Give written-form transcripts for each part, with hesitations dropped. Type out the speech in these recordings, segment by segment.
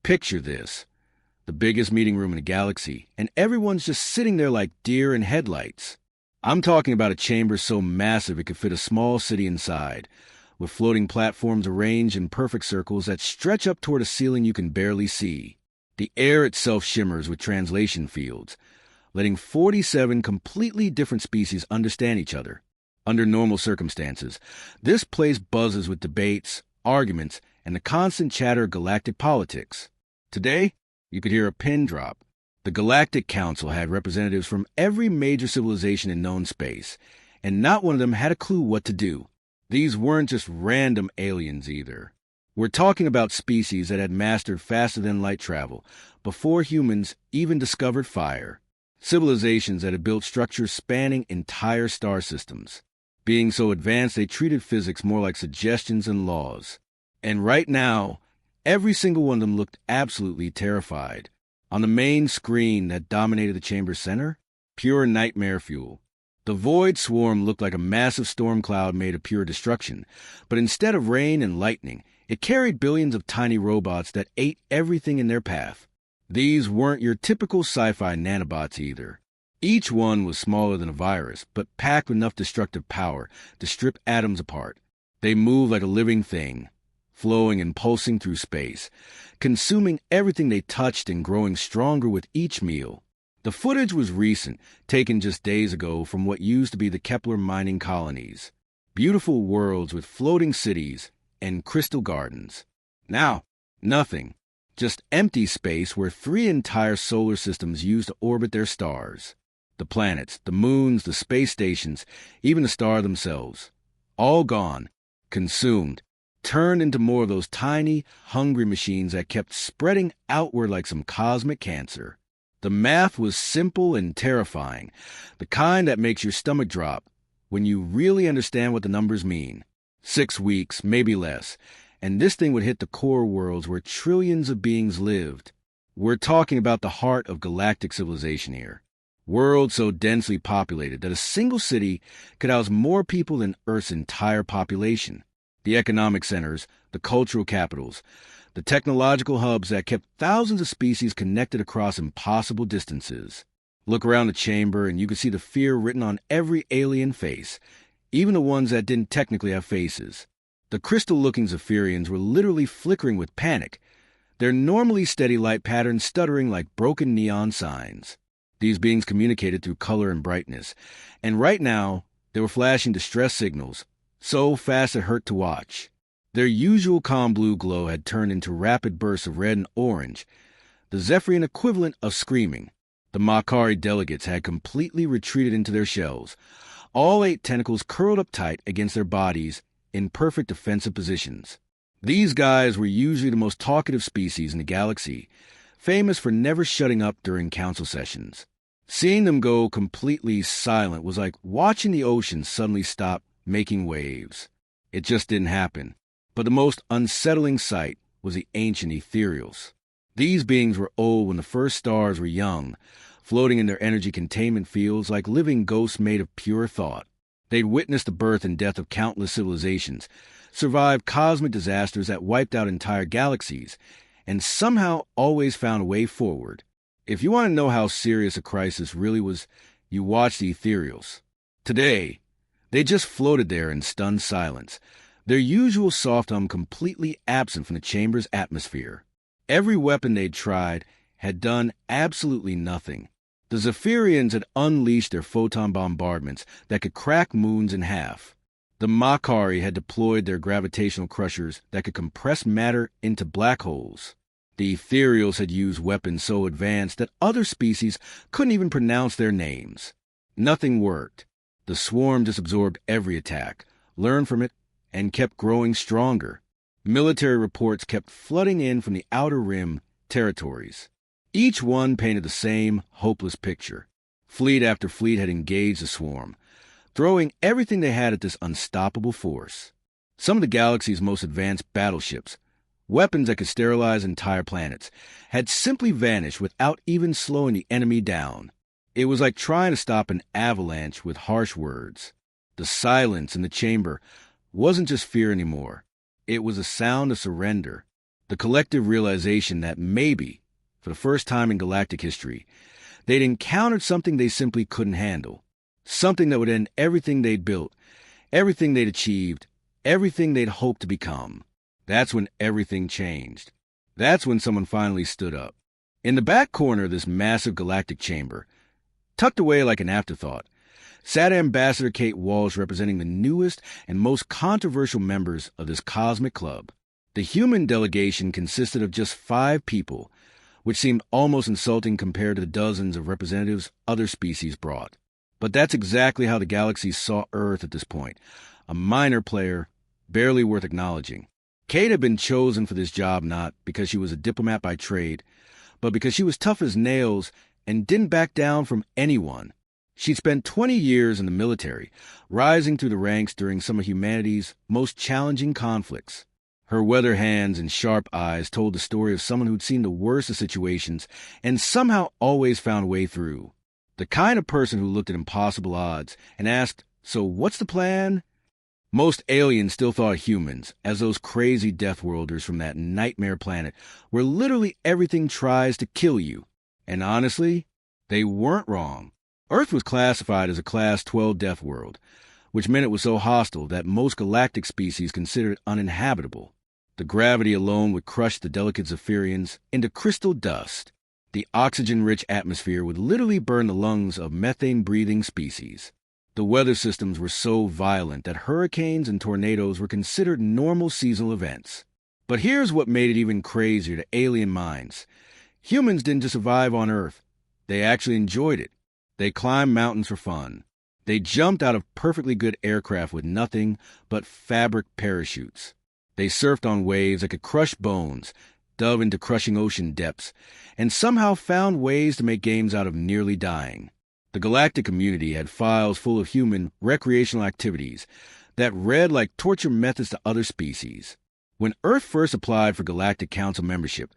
Picture this. The biggest meeting room in the galaxy, and everyone's just sitting there like deer in headlights. I'm talking about a chamber so massive it could fit a small city inside, with floating platforms arranged in perfect circles that stretch up toward a ceiling you can barely see. The air itself shimmers with translation fields, letting 47 completely different species understand each other. Under normal circumstances, this place buzzes with debates, arguments, and the constant chatter of galactic politics. Today, you could hear a pin drop. The Galactic Council had representatives from every major civilization in known space, and not one of them had a clue what to do. These weren't just random aliens either. We're talking about species that had mastered faster-than-light travel before humans even discovered fire. Civilizations that had built structures spanning entire star systems. Being so advanced, they treated physics more like suggestions and laws. And right now, every single one of them looked absolutely terrified. On the main screen that dominated the chamber's center, pure nightmare fuel. The void swarm looked like a massive storm cloud made of pure destruction, but instead of rain and lightning, it carried billions of tiny robots that ate everything in their path. These weren't your typical sci-fi nanobots either. Each one was smaller than a virus, but packed with enough destructive power to strip atoms apart. They moved like a living thing, flowing and pulsing through space, consuming everything they touched and growing stronger with each meal. The footage was recent, taken just days ago from what used to be the Kepler mining colonies. Beautiful worlds with floating cities and crystal gardens. Now, nothing. Just empty space where 3 entire solar systems used to orbit their stars. The planets, the moons, the space stations, even the stars themselves. All gone, consumed, turned into more of those tiny, hungry machines that kept spreading outward like some cosmic cancer. The math was simple and terrifying, the kind that makes your stomach drop when you really understand what the numbers mean. 6 weeks, maybe less, and this thing would hit the core worlds where trillions of beings lived. We're talking about the heart of galactic civilization here. Worlds so densely populated that a single city could house more people than Earth's entire population. The economic centers, the cultural capitals, the technological hubs that kept thousands of species connected across impossible distances. Look around the chamber and you could see the fear written on every alien face, even the ones that didn't technically have faces. The crystal-looking Zephyrians were literally flickering with panic, their normally steady light patterns stuttering like broken neon signs. These beings communicated through color and brightness, and right now they were flashing distress signals, so fast it hurt to watch. Their usual calm blue glow had turned into rapid bursts of red and orange, the Zephyrian equivalent of screaming. The Makari delegates had completely retreated into their shells, all 8 tentacles curled up tight against their bodies in perfect defensive positions. These guys were usually the most talkative species in the galaxy, famous for never shutting up during council sessions. Seeing them go completely silent was like watching the ocean suddenly stop making waves. It just didn't happen. But the most unsettling sight was the ancient ethereals. These beings were old when the first stars were young, floating in their energy containment fields like living ghosts made of pure thought. They'd witnessed the birth and death of countless civilizations, survived cosmic disasters that wiped out entire galaxies, and somehow always found a way forward. If you want to know how serious a crisis really was, you watch the ethereals. Today, they just floated there in stunned silence, their usual soft hum completely absent from the chamber's atmosphere. Every weapon they'd tried had done absolutely nothing. The Zephyrians had unleashed their photon bombardments that could crack moons in half. The Makari had deployed their gravitational crushers that could compress matter into black holes. The ethereals had used weapons so advanced that other species couldn't even pronounce their names. Nothing worked. The swarm just absorbed every attack, learned from it, and kept growing stronger. Military reports kept flooding in from the outer rim territories. Each one painted the same hopeless picture. Fleet after fleet had engaged the swarm, throwing everything they had at this unstoppable force. Some of the galaxy's most advanced battleships, weapons that could sterilize entire planets, had simply vanished without even slowing the enemy down. It was like trying to stop an avalanche with harsh words. The silence in the chamber wasn't just fear anymore. It was a sound of surrender. The collective realization that maybe, for the first time in galactic history, they'd encountered something they simply couldn't handle. Something that would end everything they'd built, everything they'd achieved, everything they'd hoped to become. That's when everything changed. That's when someone finally stood up. In the back corner of this massive galactic chamber, tucked away like an afterthought, sat Ambassador Kate Walsh, representing the newest and most controversial members of this cosmic club. The human delegation consisted of just 5 people, which seemed almost insulting compared to the dozens of representatives other species brought. But that's exactly how the galaxy saw Earth at this point, a minor player, barely worth acknowledging. Kate had been chosen for this job not because she was a diplomat by trade, but because she was tough as nails and didn't back down from anyone. She'd spent 20 years in the military, rising through the ranks during some of humanity's most challenging conflicts. Her weather hands and sharp eyes told the story of someone who'd seen the worst of situations and somehow always found a way through. The kind of person who looked at impossible odds and asked, "So what's the plan?" Most aliens still thought of humans as those crazy Deathworlders from that nightmare planet where literally everything tries to kill you. And honestly, they weren't wrong. Earth was classified as a Class 12 death world, which meant it was so hostile that most galactic species considered it uninhabitable. The gravity alone would crush the delicate Zephyrians into crystal dust. The oxygen-rich atmosphere would literally burn the lungs of methane-breathing species. The weather systems were so violent that hurricanes and tornadoes were considered normal seasonal events. But here's what made it even crazier to alien minds. Humans didn't just survive on Earth. They actually enjoyed it. They climbed mountains for fun. They jumped out of perfectly good aircraft with nothing but fabric parachutes. They surfed on waves that could crush bones, dove into crushing ocean depths, and somehow found ways to make games out of nearly dying. The galactic community had files full of human recreational activities that read like torture methods to other species. When Earth first applied for Galactic Council membership,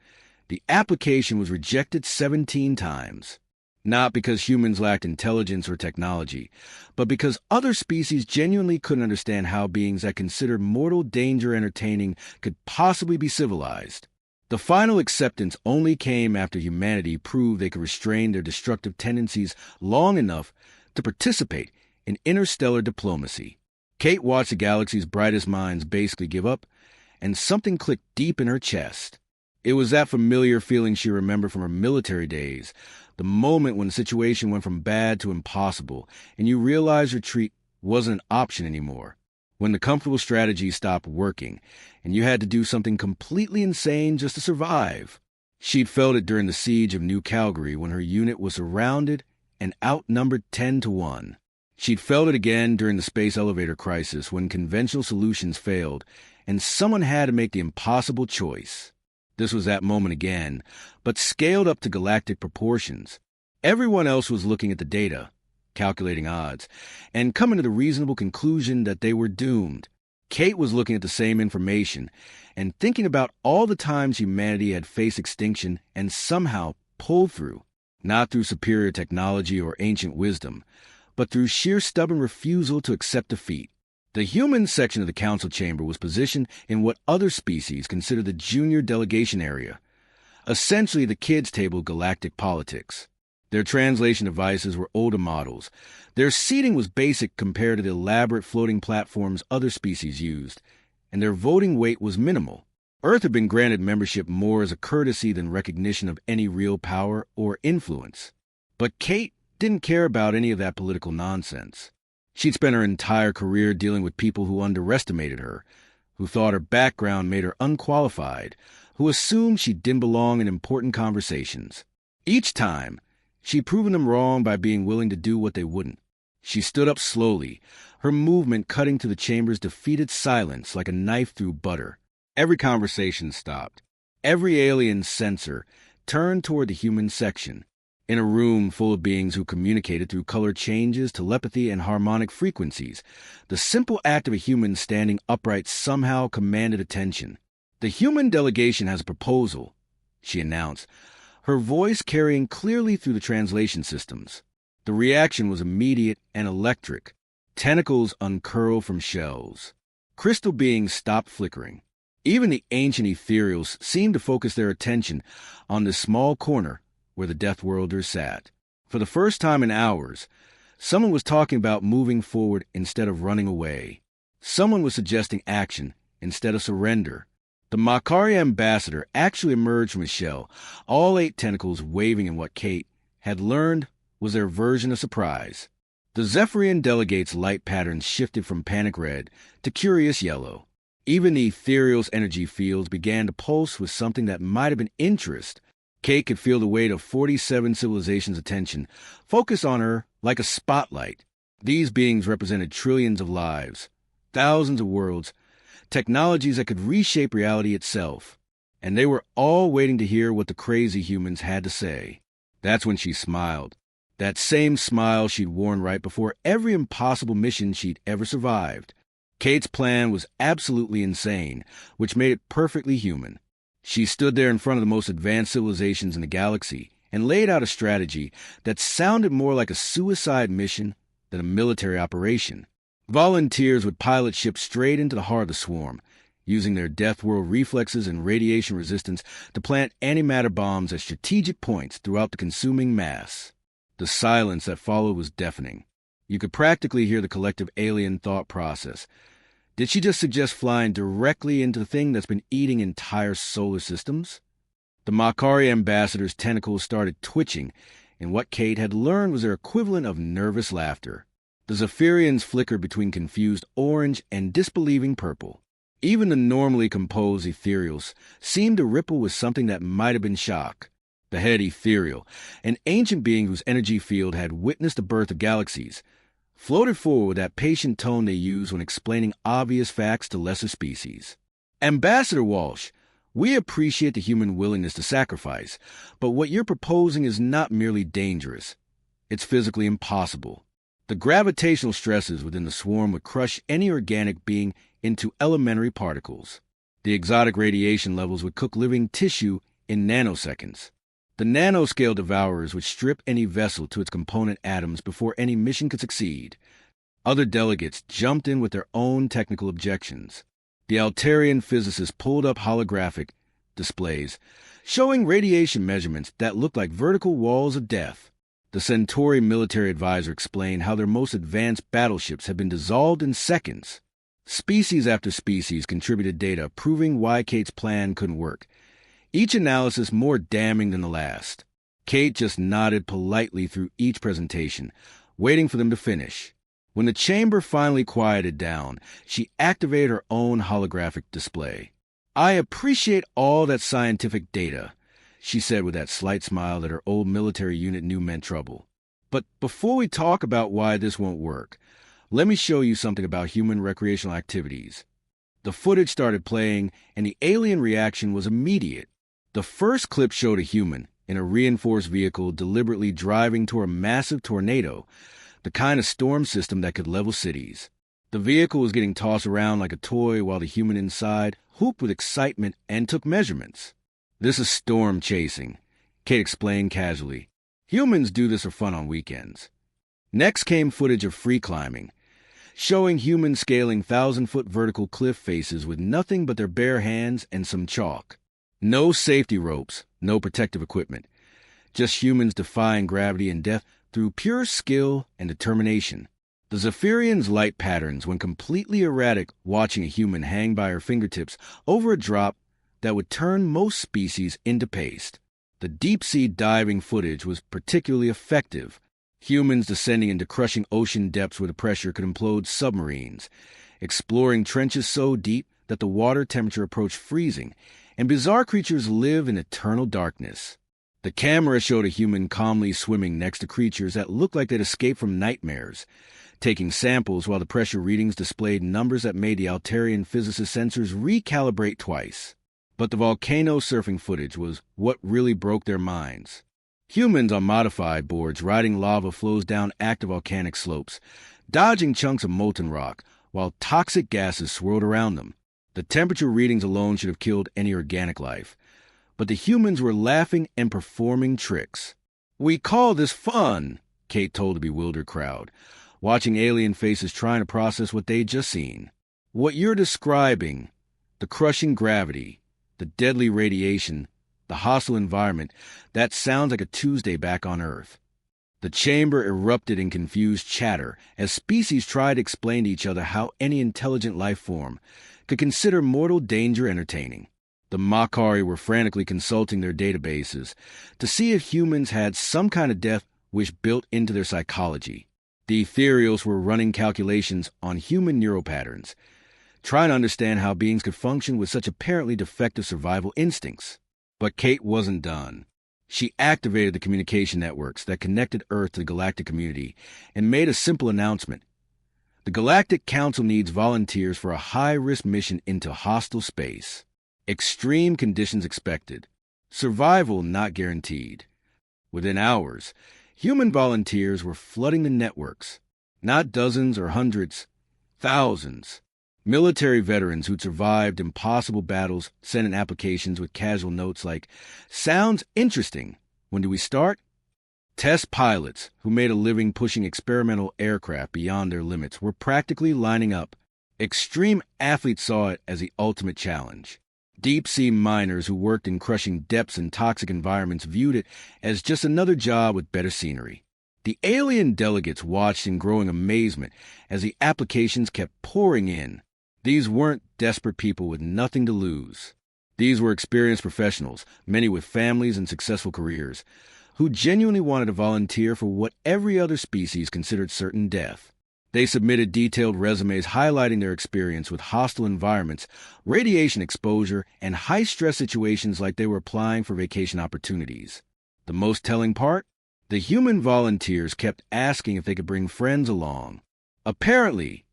the application was rejected 17 times. Not because humans lacked intelligence or technology, but because other species genuinely couldn't understand how beings that considered mortal danger entertaining could possibly be civilized. The final acceptance only came after humanity proved they could restrain their destructive tendencies long enough to participate in interstellar diplomacy. Kate watched the galaxy's brightest minds basically give up, and something clicked deep in her chest. It was that familiar feeling she remembered from her military days, the moment when the situation went from bad to impossible, and you realized retreat wasn't an option anymore. When the comfortable strategy stopped working, and you had to do something completely insane just to survive. She'd felt it during the siege of New Calgary when her unit was surrounded and outnumbered 10-1. She'd felt it again during the space elevator crisis when conventional solutions failed, and someone had to make the impossible choice. This was that moment again, but scaled up to galactic proportions. Everyone else was looking at the data, calculating odds, and coming to the reasonable conclusion that they were doomed. Kate was looking at the same information and thinking about all the times humanity had faced extinction and somehow pulled through, not through superior technology or ancient wisdom, but through sheer stubborn refusal to accept defeat. The human section of the council chamber was positioned in what other species consider the junior delegation area, essentially the kids' table of galactic politics. Their translation devices were older models. Their seating was basic compared to the elaborate floating platforms other species used, and their voting weight was minimal. Earth had been granted membership more as a courtesy than recognition of any real power or influence. But Kate didn't care about any of that political nonsense. She'd spent her entire career dealing with people who underestimated her, who thought her background made her unqualified, who assumed she didn't belong in important conversations. Each time, she'd proven them wrong by being willing to do what they wouldn't. She stood up slowly, her movement cutting to the chamber's defeated silence like a knife through butter. Every conversation stopped. Every alien sensor turned toward the human section. In a room full of beings who communicated through color changes, telepathy, and harmonic frequencies, the simple act of a human standing upright somehow commanded attention. "The human delegation has a proposal," she announced, her voice carrying clearly through the translation systems. The reaction was immediate and electric. Tentacles uncurled from shells. Crystal beings stopped flickering. Even the ancient ethereals seemed to focus their attention on this small corner where the Deathworlders sat. For the first time in hours, someone was talking about moving forward instead of running away. Someone was suggesting action instead of surrender. The Makari ambassador actually emerged from his shell, all 8 tentacles waving in what Kate had learned was their version of surprise. The Zephyrian delegates' light patterns shifted from panic red to curious yellow. Even the ethereal's energy fields began to pulse with something that might have been interest. Kate could feel the weight of 47 civilizations' attention focused on her like a spotlight. These beings represented trillions of lives, thousands of worlds, technologies that could reshape reality itself. And they were all waiting to hear what the crazy humans had to say. That's when she smiled. That same smile she'd worn right before every impossible mission she'd ever survived. Kate's plan was absolutely insane, which made it perfectly human. She stood there in front of the most advanced civilizations in the galaxy and laid out a strategy that sounded more like a suicide mission than a military operation. Volunteers would pilot ships straight into the heart of the swarm, using their death world reflexes and radiation resistance to plant antimatter bombs at strategic points throughout the consuming mass. The silence that followed was deafening. You could practically hear the collective alien thought process. Did she just suggest flying directly into the thing that's been eating entire solar systems? The Makari ambassador's tentacles started twitching, and what Kate had learned was their equivalent of nervous laughter. The Zephyrians flickered between confused orange and disbelieving purple. Even the normally composed ethereals seemed to ripple with something that might have been shock. The head ethereal, an ancient being whose energy field had witnessed the birth of galaxies, floated forward with that patient tone they use when explaining obvious facts to lesser species. Ambassador Walsh, we appreciate the human willingness to sacrifice, but what you're proposing is not merely dangerous. It's physically impossible. The gravitational stresses within the swarm would crush any organic being into elementary particles. The exotic radiation levels would cook living tissue in nanoseconds. The nanoscale devourers would strip any vessel to its component atoms before any mission could succeed. Other delegates jumped in with their own technical objections. The Altarian physicists pulled up holographic displays, showing radiation measurements that looked like vertical walls of death. The Centauri military advisor explained how their most advanced battleships had been dissolved in seconds. Species after species contributed data proving why Kate's plan couldn't work, each analysis more damning than the last. Kate just nodded politely through each presentation, waiting for them to finish. When the chamber finally quieted down, she activated her own holographic display. I appreciate all that scientific data, she said with that slight smile that her old military unit knew meant trouble. But before we talk about why this won't work, let me show you something about human recreational activities. The footage started playing, and the alien reaction was immediate. The first clip showed a human in a reinforced vehicle deliberately driving toward a massive tornado, the kind of storm system that could level cities. The vehicle was getting tossed around like a toy while the human inside whooped with excitement and took measurements. This is storm chasing, Kate explained casually. Humans do this for fun on weekends. Next came footage of free climbing, showing humans scaling 1,000-foot vertical cliff faces with nothing but their bare hands and some chalk. No safety ropes, no protective equipment. Just humans defying gravity and death through pure skill and determination. The Zephyrian's light patterns went completely erratic watching a human hang by her fingertips over a drop that would turn most species into paste. The deep-sea diving footage was particularly effective. Humans descending into crushing ocean depths where the pressure could implode submarines, exploring trenches so deep that the water temperature approached freezing, and bizarre creatures live in eternal darkness. The camera showed a human calmly swimming next to creatures that looked like they'd escaped from nightmares, taking samples while the pressure readings displayed numbers that made the Altarian physicist sensors recalibrate twice. But the volcano surfing footage was what really broke their minds. Humans on modified boards riding lava flows down active volcanic slopes, dodging chunks of molten rock, while toxic gases swirled around them. The temperature readings alone should have killed any organic life. But the humans were laughing and performing tricks. We call this fun, Kate told the bewildered crowd, watching alien faces trying to process what they'd just seen. What you're describing, The crushing gravity, the deadly radiation, the hostile environment, that sounds like a Tuesday back on Earth. The chamber erupted in confused chatter as species tried to explain to each other how any intelligent life form could consider mortal danger entertaining. The Makari were frantically consulting their databases to see if humans had some kind of death wish built into their psychology. The Ethereals were running calculations on human neural patterns, trying to understand how beings could function with such apparently defective survival instincts. But Kate wasn't done. She activated the communication networks that connected Earth to the galactic community and made a simple announcement. The Galactic Council needs volunteers for a high-risk mission into hostile space. Extreme conditions expected. Survival not guaranteed. Within hours, human volunteers were flooding the networks. Not dozens or hundreds, thousands. Military veterans who'd survived impossible battles sent in applications with casual notes like, "Sounds interesting. When do we start?" Test pilots who made a living pushing experimental aircraft beyond their limits were practically lining up. Extreme athletes saw it as the ultimate challenge. Deep-sea miners who worked in crushing depths and toxic environments viewed it as just another job with better scenery. The alien delegates watched in growing amazement as the applications kept pouring in. These weren't desperate people with nothing to lose. These were experienced professionals, many with families and successful careers, who genuinely wanted to volunteer for what every other species considered certain death. They submitted detailed resumes highlighting their experience with hostile environments, radiation exposure, and high-stress situations like they were applying for vacation opportunities. The most telling part? The human volunteers kept asking if they could bring friends along. Apparently,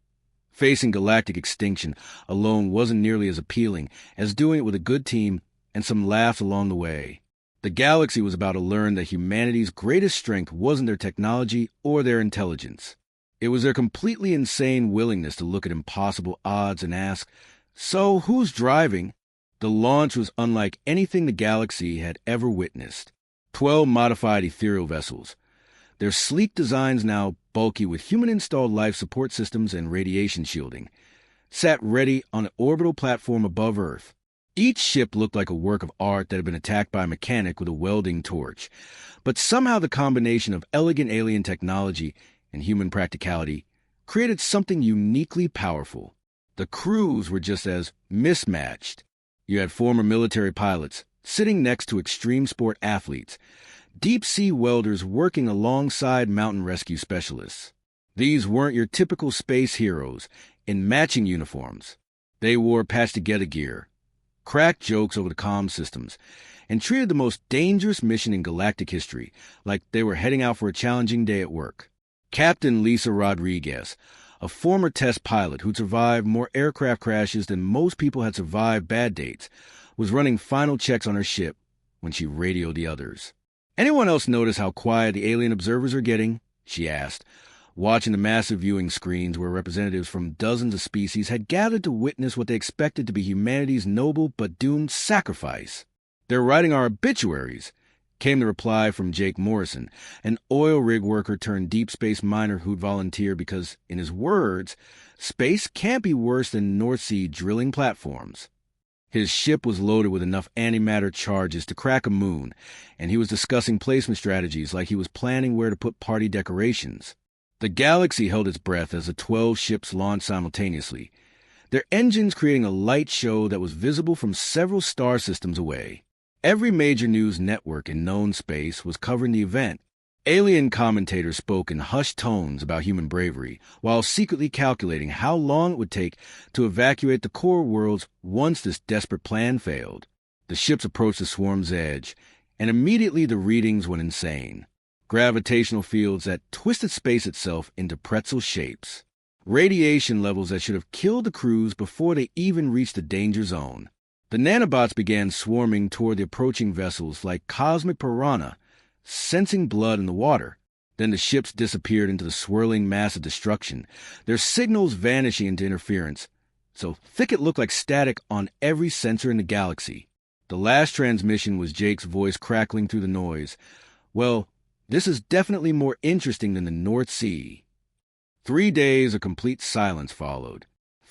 facing galactic extinction alone wasn't nearly as appealing as doing it with a good team and some laughs along the way. The galaxy was about to learn that humanity's greatest strength wasn't their technology or their intelligence. It was their completely insane willingness to look at impossible odds and ask, "So, who's driving?" The launch was unlike anything the galaxy had ever witnessed. 12 modified ethereal vessels. Their sleek designs, now bulky with human-installed life support systems and radiation shielding, sat ready on an orbital platform above Earth. Each ship looked like a work of art that had been attacked by a mechanic with a welding torch. But somehow the combination of elegant alien technology and human practicality created something uniquely powerful. The crews were just as mismatched. You had former military pilots sitting next to extreme sport athletes, deep-sea welders working alongside mountain rescue specialists. These weren't your typical space heroes in matching uniforms. They wore patched-together gear, cracked jokes over the comm systems, and treated the most dangerous mission in galactic history like they were heading out for a challenging day at work. Captain Lisa Rodriguez, a former test pilot who'd survived more aircraft crashes than most people had survived bad dates, was running final checks on her ship when she radioed the others. "Anyone else notice how quiet the alien observers are getting?" she asked, watching the massive viewing screens where representatives from dozens of species had gathered to witness what they expected to be humanity's noble but doomed sacrifice. "They're writing our obituaries," came the reply from Jake Morrison, an oil rig worker turned deep space miner who'd volunteered because, in his words, space can't be worse than North Sea drilling platforms. His ship was loaded with enough antimatter charges to crack a moon, and he was discussing placement strategies like he was planning where to put party decorations. The galaxy held its breath as the 12 ships launched simultaneously, their engines creating a light show that was visible from several star systems away. Every major news network in known space was covering the event. Alien commentators spoke in hushed tones about human bravery, while secretly calculating how long it would take to evacuate the core worlds once this desperate plan failed. The ships approached the swarm's edge, and immediately the readings went insane. Gravitational fields that twisted space itself into pretzel shapes. Radiation levels that should have killed the crews before they even reached the danger zone. The nanobots began swarming toward the approaching vessels like cosmic piranha, sensing blood in the water. Then the ships disappeared into the swirling mass of destruction, their signals vanishing into interference, so thick it looked like static on every sensor in the galaxy. The last transmission was Jake's voice crackling through the noise. "Well, this is definitely more interesting than the North Sea." 3 days of complete silence followed.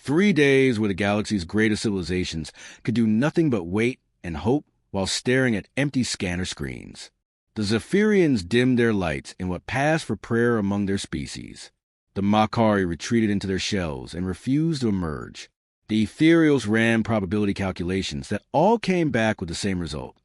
3 days where the galaxy's greatest civilizations could do nothing but wait and hope while staring at empty scanner screens. The Zephyrians dimmed their lights in what passed for prayer among their species. The Makari retreated into their shells and refused to emerge. The Ethereals ran probability calculations that all came back with the same result.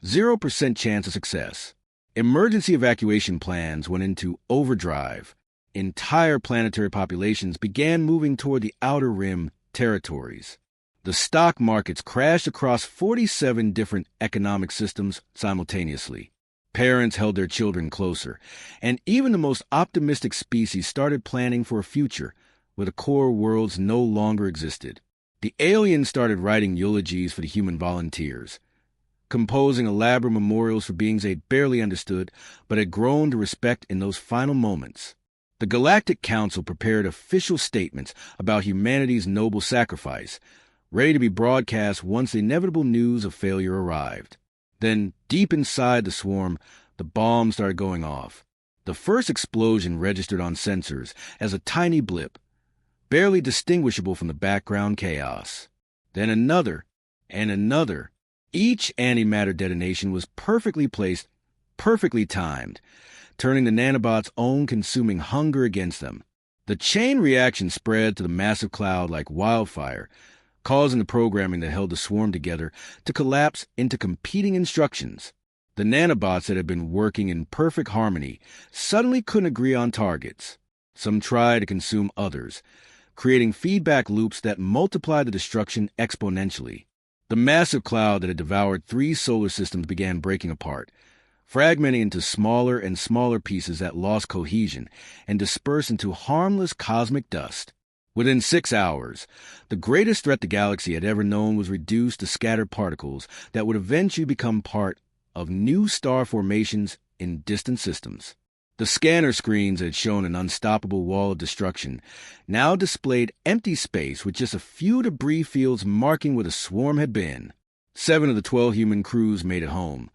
0% chance of success. Emergency evacuation plans went into overdrive. Entire planetary populations began moving toward the outer rim territories. The stock markets crashed across 47 different economic systems simultaneously. Parents held their children closer, and even the most optimistic species started planning for a future where the core worlds no longer existed. The aliens started writing eulogies for the human volunteers, composing elaborate memorials for beings they barely understood but had grown to respect in those final moments. The Galactic Council prepared official statements about humanity's noble sacrifice, ready to be broadcast once the inevitable news of failure arrived. Then, deep inside the swarm, the bombs started going off. The first explosion registered on sensors as a tiny blip, barely distinguishable from the background chaos. Then another, and another. Each antimatter detonation was perfectly placed, perfectly timed, turning the nanobots' own consuming hunger against them. The chain reaction spread to the massive cloud like wildfire, causing the programming that held the swarm together to collapse into competing instructions. The nanobots that had been working in perfect harmony suddenly couldn't agree on targets. Some tried to consume others, creating feedback loops that multiplied the destruction exponentially. The massive cloud that had devoured 3 solar systems began breaking apart, fragmenting into smaller and smaller pieces that lost cohesion and dispersed into harmless cosmic dust. Within 6 hours, the greatest threat the galaxy had ever known was reduced to scattered particles that would eventually become part of new star formations in distant systems. The scanner screens that had shown an unstoppable wall of destruction now displayed empty space with just a few debris fields marking where the swarm had been. 7 of the 12 human crews made it home,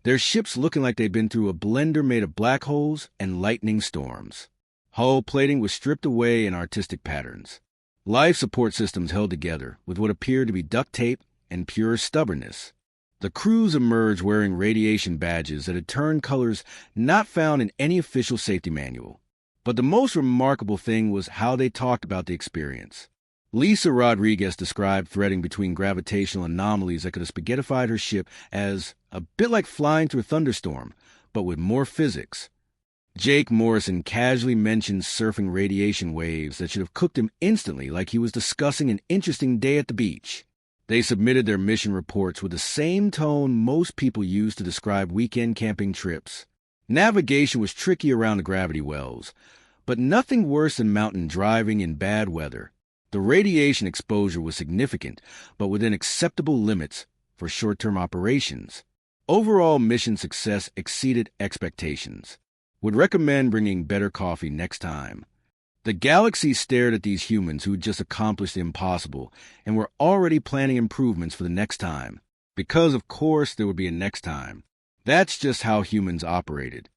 their ships looking like they'd been through a blender made of black holes and lightning storms. Hull plating was stripped away in artistic patterns. Life support systems held together with what appeared to be duct tape and pure stubbornness. The crews emerged wearing radiation badges that had turned colors not found in any official safety manual. But the most remarkable thing was how they talked about the experience. Lisa Rodriguez described threading between gravitational anomalies that could have spaghettified her ship as a bit like flying through a thunderstorm, but with more physics. Jake Morrison casually mentioned surfing radiation waves that should have cooked him instantly like he was discussing an interesting day at the beach. They submitted their mission reports with the same tone most people use to describe weekend camping trips. Navigation was tricky around the gravity wells, but nothing worse than mountain driving in bad weather. The radiation exposure was significant, but within acceptable limits for short-term operations. Overall mission success exceeded expectations. Would recommend bringing better coffee next time. The galaxy stared at these humans who had just accomplished the impossible and were already planning improvements for the next time. Because, of course, there would be a next time. That's just how humans operated.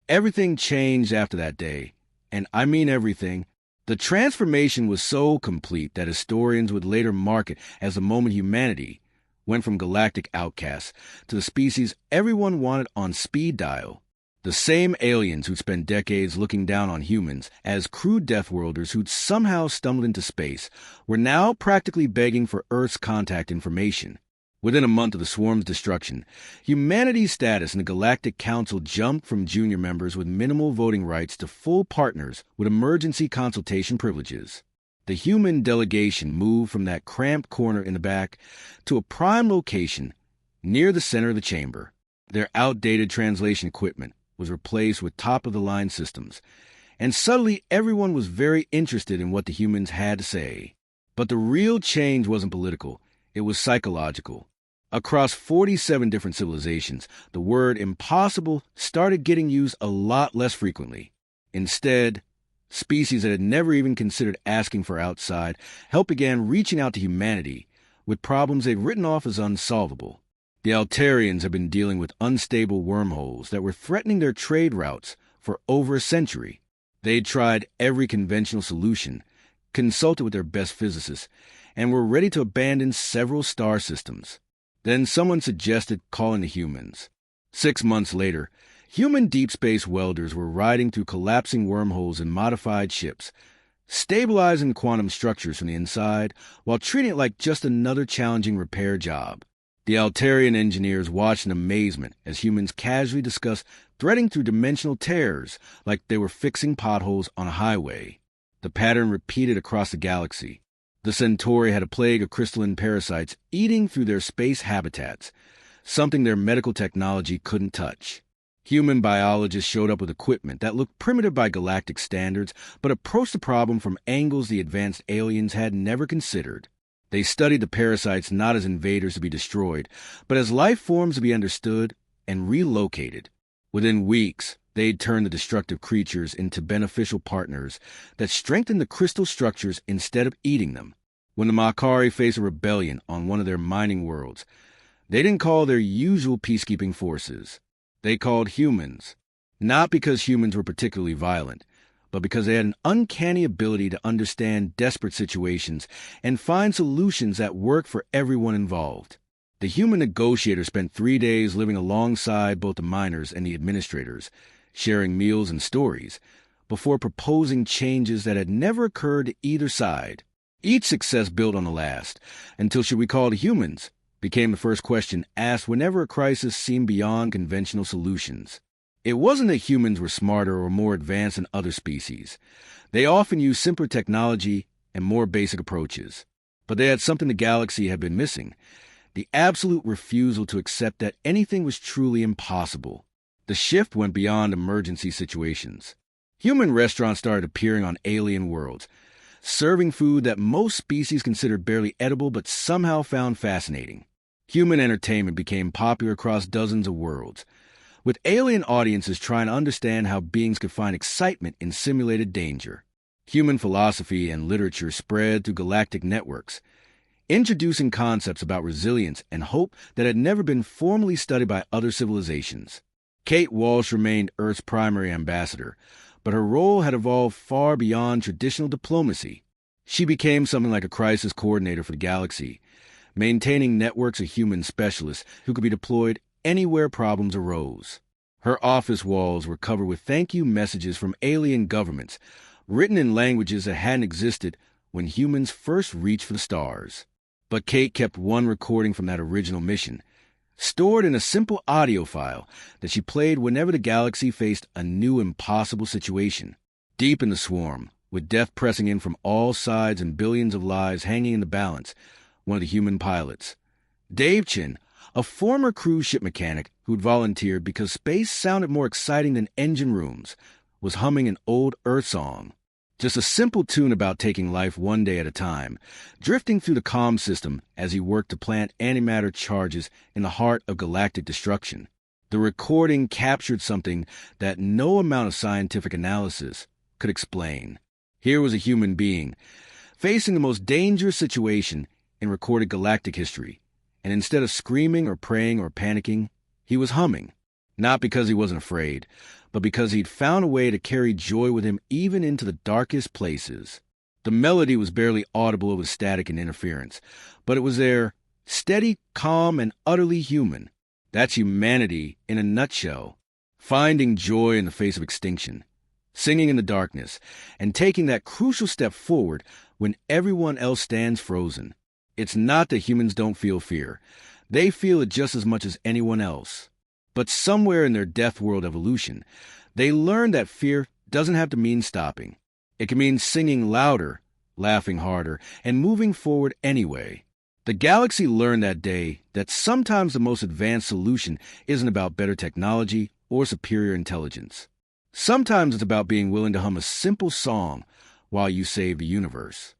Everything changed after that day, and I mean everything. The transformation was so complete that historians would later mark it as the moment humanity went from galactic outcasts to the species everyone wanted on speed dial. The same aliens who'd spent decades looking down on humans as crude Deathworlders who'd somehow stumbled into space were now practically begging for Earth's contact information. Within a month of the swarm's destruction, humanity's status in the Galactic Council jumped from junior members with minimal voting rights to full partners with emergency consultation privileges. The human delegation moved from that cramped corner in the back to a prime location near the center of the chamber. Their outdated translation equipment was replaced with top-of-the-line systems, and suddenly everyone was very interested in what the humans had to say. But the real change wasn't political, it was psychological. Across 47 different civilizations, the word impossible started getting used a lot less frequently. Instead, species that had never even considered asking for outside help began reaching out to humanity with problems they'd written off as unsolvable. The Altarians had been dealing with unstable wormholes that were threatening their trade routes for over a century. They'd tried every conventional solution, consulted with their best physicists, and were ready to abandon several star systems. Then someone suggested calling the humans. 6 months later, human deep space welders were riding through collapsing wormholes in modified ships, stabilizing quantum structures from the inside while treating it like just another challenging repair job. The Altarian engineers watched in amazement as humans casually discussed threading through dimensional tears like they were fixing potholes on a highway. The pattern repeated across the galaxy. The Centauri had a plague of crystalline parasites eating through their space habitats, something their medical technology couldn't touch. Human biologists showed up with equipment that looked primitive by galactic standards, but approached the problem from angles the advanced aliens had never considered. They studied the parasites not as invaders to be destroyed, but as life forms to be understood and relocated. Within weeks, they'd turned the destructive creatures into beneficial partners that strengthened the crystal structures instead of eating them. When the Makari faced a rebellion on one of their mining worlds, they didn't call their usual peacekeeping forces. They called humans, not because humans were particularly violent, but because they had an uncanny ability to understand desperate situations and find solutions that work for everyone involved. The human negotiator spent 3 days living alongside both the miners and the administrators, sharing meals and stories, before proposing changes that had never occurred to either side. Each success built on the last, until should we call the humans, became the first question asked whenever a crisis seemed beyond conventional solutions. It wasn't that humans were smarter or more advanced than other species. They often used simpler technology and more basic approaches. But they had something the galaxy had been missing: the absolute refusal to accept that anything was truly impossible. The shift went beyond emergency situations. Human restaurants started appearing on alien worlds, serving food that most species considered barely edible but somehow found fascinating. Human entertainment became popular across dozens of worlds, with alien audiences trying to understand how beings could find excitement in simulated danger. Human philosophy and literature spread through galactic networks, introducing concepts about resilience and hope that had never been formally studied by other civilizations. Kate Walsh remained Earth's primary ambassador, but her role had evolved far beyond traditional diplomacy. She became something like a crisis coordinator for the galaxy, maintaining networks of human specialists who could be deployed anywhere problems arose. Her office walls were covered with thank you messages from alien governments, written in languages that hadn't existed when humans first reached for the stars. But Kate kept one recording from that original mission, stored in a simple audio file that she played whenever the galaxy faced a new impossible situation. Deep in the swarm, with death pressing in from all sides and billions of lives hanging in the balance, one of the human pilots, Dave Chin, a former cruise ship mechanic who'd volunteered because space sounded more exciting than engine rooms, was humming an old Earth song. Just a simple tune about taking life one day at a time, drifting through the comm system as he worked to plant antimatter charges in the heart of galactic destruction. The recording captured something that no amount of scientific analysis could explain. Here was a human being, facing the most dangerous situation in recorded galactic history, and instead of screaming or praying or panicking, he was humming. Not because he wasn't afraid, but because he'd found a way to carry joy with him even into the darkest places. The melody was barely audible over static and interference, but it was there, steady, calm, and utterly human. That's humanity in a nutshell. Finding joy in the face of extinction, singing in the darkness, and taking that crucial step forward when everyone else stands frozen. It's not that humans don't feel fear. They feel it just as much as anyone else. But somewhere in their death world evolution, they learned that fear doesn't have to mean stopping. It can mean singing louder, laughing harder, and moving forward anyway. The galaxy learned that day that sometimes the most advanced solution isn't about better technology or superior intelligence. Sometimes it's about being willing to hum a simple song while you save the universe.